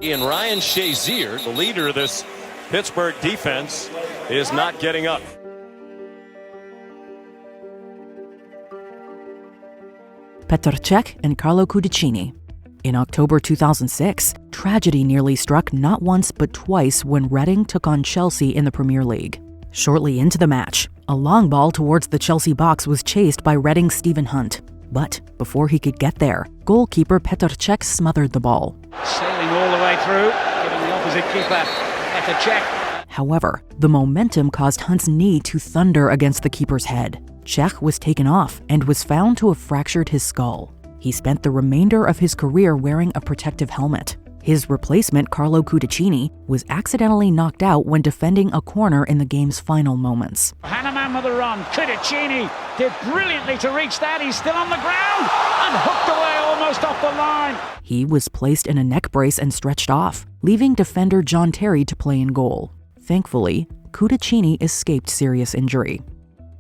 And Ryan Shazier, the leader of this Pittsburgh defense, is not getting up. Petr Cech and Carlo Cudicini. In October 2006, tragedy nearly struck not once but twice when Reading took on Chelsea in the Premier League. Shortly into the match, a long ball towards the Chelsea box was chased by Reading's Stephen Hunt. But before he could get there, goalkeeper Petr Cech smothered the ball. Sailing all the way through, giving the opposite keeper Petr Cech. However, the momentum caused Hunt's knee to thunder against the keeper's head. Cech was taken off and was found to have fractured his skull. He spent the remainder of his career wearing a protective helmet. His replacement, Carlo Cudicini, was accidentally knocked out when defending a corner in the game's final moments. Hanneman with a run. Cudicini did brilliantly to reach that. He's still on the ground and hooked away almost off the line. He was placed in a neck brace and stretched off, leaving defender John Terry to play in goal. Thankfully, Cudicini escaped serious injury.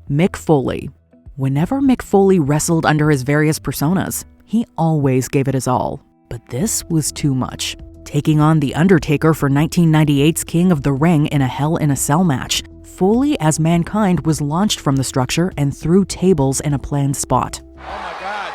Mick Foley. Whenever Mick Foley wrestled under his various personas, he always gave it his all. But this was too much. Taking on The Undertaker for 1998's King of the Ring in a Hell in a Cell match, Foley as Mankind was launched from the structure and threw tables in a planned spot. Oh my God.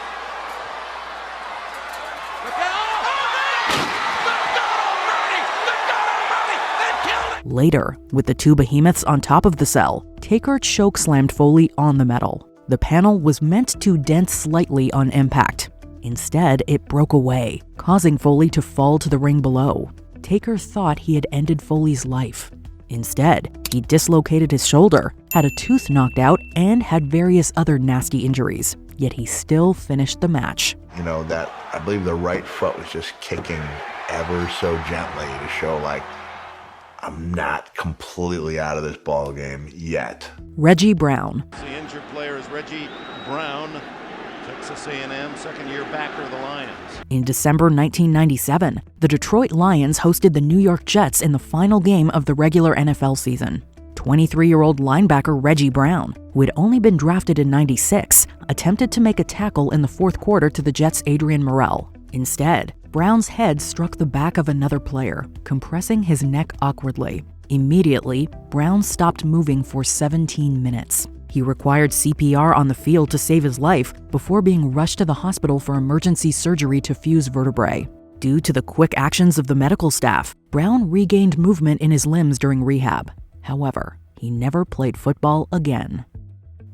Later, with the two behemoths on top of the cell, Taker chokeslammed Foley on the metal. The panel was meant to dent slightly on impact. Instead, it broke away, causing Foley to fall to the ring below. Taker thought he had ended Foley's life. Instead, he dislocated his shoulder, had a tooth knocked out, and had various other nasty injuries. Yet he still finished the match. That I believe the right foot was just kicking ever so gently to show like, I'm not completely out of this ball game yet. Reggie Brown. The injured player is Reggie Brown, Texas A&M second-year backer of the Lions. In December 1997, the Detroit Lions hosted the New York Jets in the final game of the regular NFL season. 23-year-old linebacker Reggie Brown, who had only been drafted in '96, attempted to make a tackle in the fourth quarter to the Jets' Adrian Morrell. Instead, Brown's head struck the back of another player, compressing his neck awkwardly. Immediately, Brown stopped moving for 17 minutes. He required CPR on the field to save his life before being rushed to the hospital for emergency surgery to fuse vertebrae. Due to the quick actions of the medical staff, Brown regained movement in his limbs during rehab. However, he never played football again.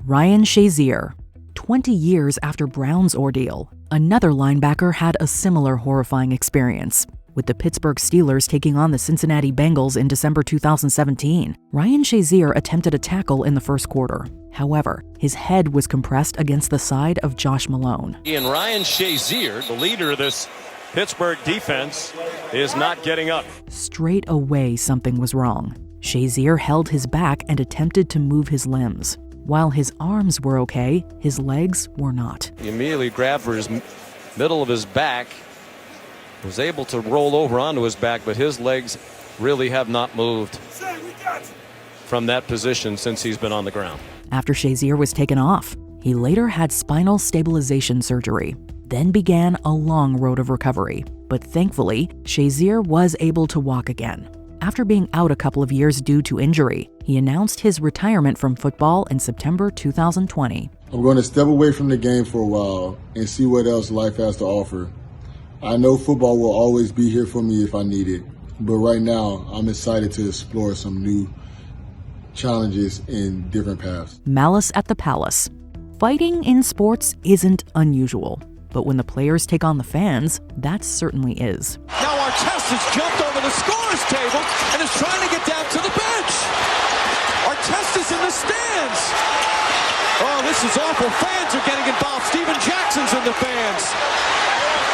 Ryan Shazier. 20 years after Brown's ordeal, another linebacker had a similar horrifying experience. With the Pittsburgh Steelers taking on the Cincinnati Bengals in December 2017, Ryan Shazier attempted a tackle in the first quarter. However, his head was compressed against the side of Josh Malone. And Ryan Shazier, the leader of this Pittsburgh defense, is not getting up. Straight away, something was wrong. Shazier held his back and attempted to move his limbs. While his arms were okay, his legs were not. He immediately grabbed for his middle of his back, was able to roll over onto his back, but his legs really have not moved from that position since he's been on the ground. After Shazier was taken off, he later had spinal stabilization surgery, then began a long road of recovery. But thankfully, Shazier was able to walk again. After being out a couple of years due to injury, he announced his retirement from football in September 2020. I'm going to step away from the game for a while and see what else life has to offer. I know football will always be here for me if I need it, but right now I'm excited to explore some new challenges in different paths. Malice at the Palace. Fighting in sports isn't unusual, but when the players take on the fans, that certainly is. Now Artest has jumped over the scorer's table and is trying to get down to the bench. Artest is in the stands. Oh, this is awful. Fans are getting involved. Steven Jackson's in the fans.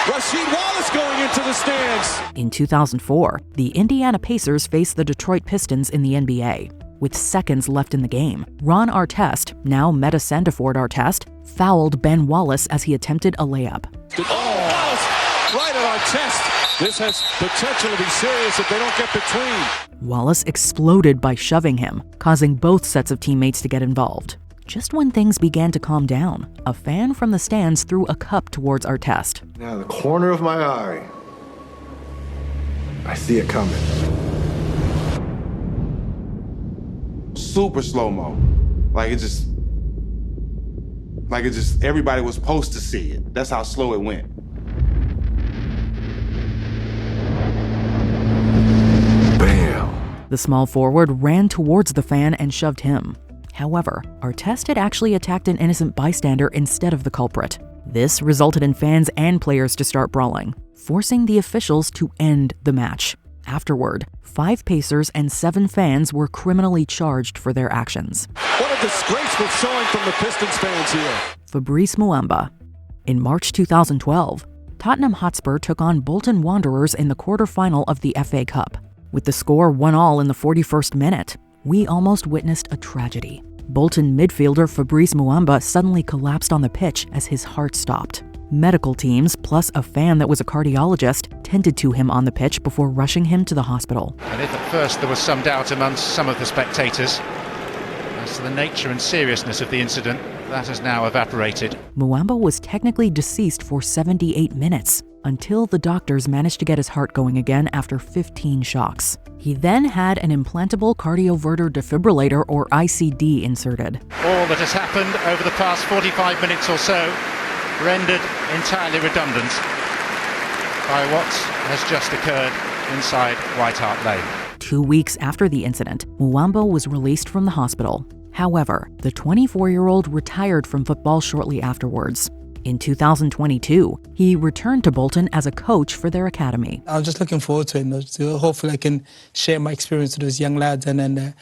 Rasheed Wallace going into the stands. In 2004, the Indiana Pacers faced the Detroit Pistons in the NBA. With seconds left in the game, Ron Artest, now Meta Sandiford Artest, fouled Ben Wallace as he attempted a layup. Oh, Wallace right at Artest. This has potential to be serious if they don't get between. Wallace exploded by shoving him, causing both sets of teammates to get involved. Just when things began to calm down, a fan from the stands threw a cup towards Artest. Now the corner of my eye, I see it coming. Super slow-mo. Like it just, everybody was supposed to see it. That's how slow it went. Bam. The small forward ran towards the fan and shoved him. However, Artest had actually attacked an innocent bystander instead of the culprit. This resulted in fans and players to start brawling, forcing the officials to end the match. Afterward, 5 Pacers and 7 fans were criminally charged for their actions. What a disgraceful showing from the Pistons fans here. Fabrice Muamba. In March 2012, Tottenham Hotspur took on Bolton Wanderers in the quarterfinal of the FA Cup. With the score 1-1 in the 41st minute, we almost witnessed a tragedy. Bolton midfielder Fabrice Muamba suddenly collapsed on the pitch as his heart stopped. Medical teams, plus a fan that was a cardiologist, tended to him on the pitch before rushing him to the hospital. And if at first there was some doubt amongst some of the spectators as to the nature and seriousness of the incident, that has now evaporated. Muamba was technically deceased for 78 minutes, until the doctors managed to get his heart going again after 15 shocks. He then had an implantable cardioverter defibrillator, or ICD, inserted. All that has happened over the past 45 minutes or so rendered entirely redundant by what has just occurred inside White Hart Lane. 2 weeks after the incident, Muamba was released from the hospital. However, the 24-year-old retired from football shortly afterwards. In 2022, he returned to Bolton as a coach for their academy. I'm just looking forward to it. So hopefully I can share my experience to those young lads and then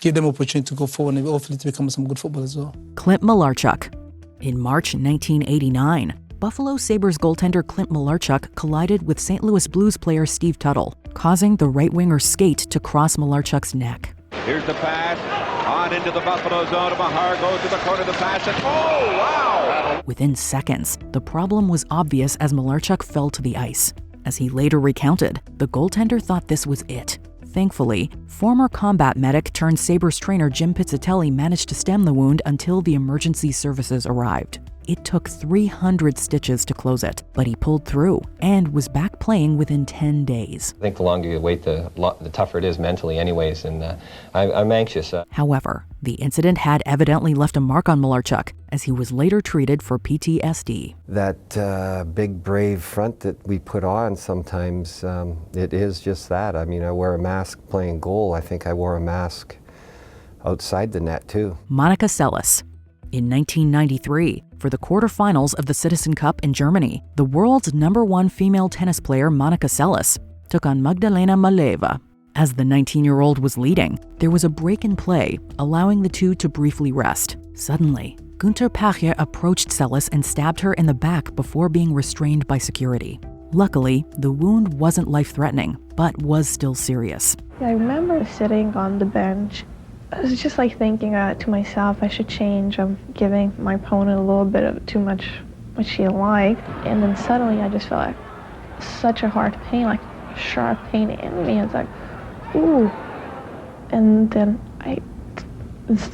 give them opportunity to go forward and hopefully to become some good football as well. Clint Malarchuk. In March 1989, Buffalo Sabres goaltender Clint Malarchuk collided with St. Louis Blues player Steve Tuttle, causing the right-winger's skate to cross Malarchuk's neck. Here's the pass, on into the Buffalo zone. Mahar goes to the corner of the pass, and oh, wow! Within seconds, the problem was obvious as Malarchuk fell to the ice. As he later recounted, the goaltender thought this was it. Thankfully, former combat medic turned Sabres trainer Jim Pizzatelli managed to stem the wound until the emergency services arrived. It took 300 stitches to close it, but he pulled through and was back playing within 10 days. I think the longer you wait, the tougher it is mentally anyways, and I'm anxious. However, the incident had evidently left a mark on Malarchuk, as he was later treated for PTSD. That big, brave front that we put on sometimes, it is just that. I mean, I wear a mask playing goal. I think I wore a mask outside the net, too. Monica Seles. In 1993, for the quarterfinals of the Citizen Cup in Germany, the world's #1 female tennis player Monica Seles took on Magdalena Maleva. As the 19-year-old was leading, there was a break in play, allowing the two to briefly rest. Suddenly, Günter Pache approached Seles and stabbed her in the back before being restrained by security. Luckily, the wound wasn't life-threatening, but was still serious. I remember sitting on the bench. I was just like thinking to myself, I should change. I'm giving my opponent a little bit of too much what she liked. And then suddenly I just felt like such a hard pain, like sharp pain in me. It's like, ooh. And then I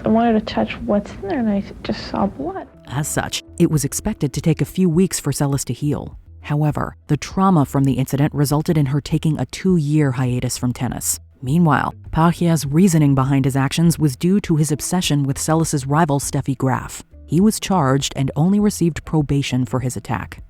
wanted to touch what's in there and I just saw blood. As such, it was expected to take a few weeks for Seles to heal. However, the trauma from the incident resulted in her taking a 2-year hiatus from tennis. Meanwhile, Pache's reasoning behind his actions was due to his obsession with Seles' rival Steffi Graf. He was charged and only received probation for his attack.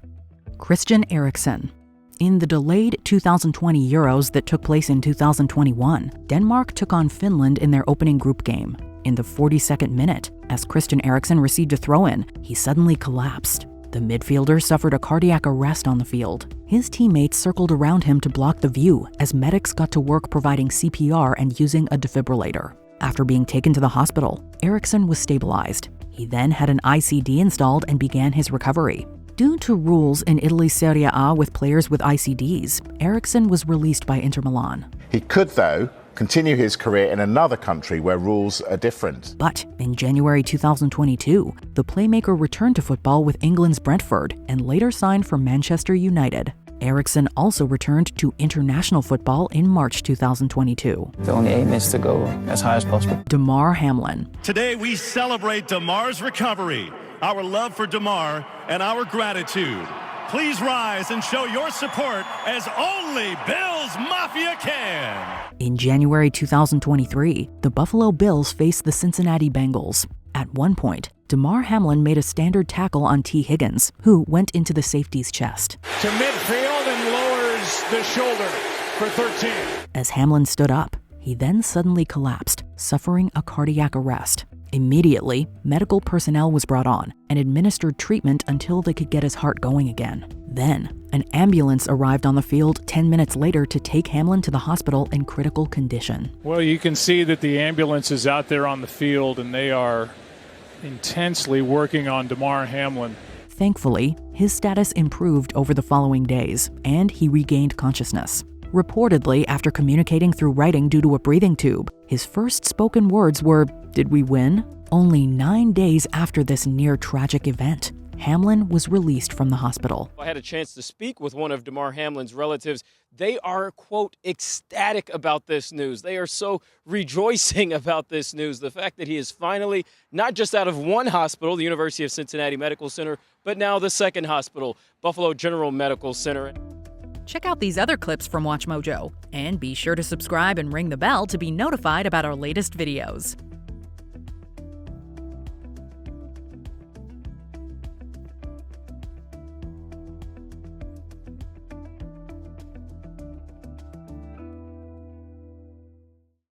Christian Eriksen. In the delayed 2020 Euros that took place in 2021, Denmark took on Finland in their opening group game. In the 42nd minute, as Christian Eriksen received a throw-in, he suddenly collapsed. The midfielder suffered a cardiac arrest on the field. His teammates circled around him to block the view as medics got to work providing CPR and using a defibrillator. After being taken to the hospital, Eriksen was stabilized. He then had an ICD installed and began his recovery. Due to rules in Italy's Serie A with players with ICDs, Eriksen was released by Inter Milan. He could, though, continue his career in another country where rules are different. But in January 2022, the playmaker returned to football with England's Brentford and later signed for Manchester United. Eriksen also returned to international football in March 2022. The only aim is to go as high as possible. Damar Hamlin. Today we celebrate Damar's recovery, our love for Damar, and our gratitude. Please rise and show your support as only Bills Mafia can. In January 2023, the Buffalo Bills faced the Cincinnati Bengals. At one point, Damar Hamlin made a standard tackle on T. Higgins, who went into the safety's chest. To midfield and lowers the shoulder for 13. As Hamlin stood up, he then suddenly collapsed, suffering a cardiac arrest. Immediately, medical personnel was brought on and administered treatment until they could get his heart going again. Then, an ambulance arrived on the field 10 minutes later to take Hamlin to the hospital in critical condition. Well, you can see that the ambulance is out there on the field, and they are intensely working on Damar Hamlin. Thankfully, his status improved over the following days, and he regained consciousness. Reportedly, after communicating through writing due to a breathing tube, his first spoken words were, "Did we win?" Only 9 days after this near-tragic event, Hamlin was released from the hospital. I had a chance to speak with one of Damar Hamlin's relatives. They are, quote, ecstatic about this news. They are so rejoicing about this news. The fact that he is finally not just out of one hospital, the University of Cincinnati Medical Center, but now the second hospital, Buffalo General Medical Center. Check out these other clips from WatchMojo, and be sure to subscribe and ring the bell to be notified about our latest videos.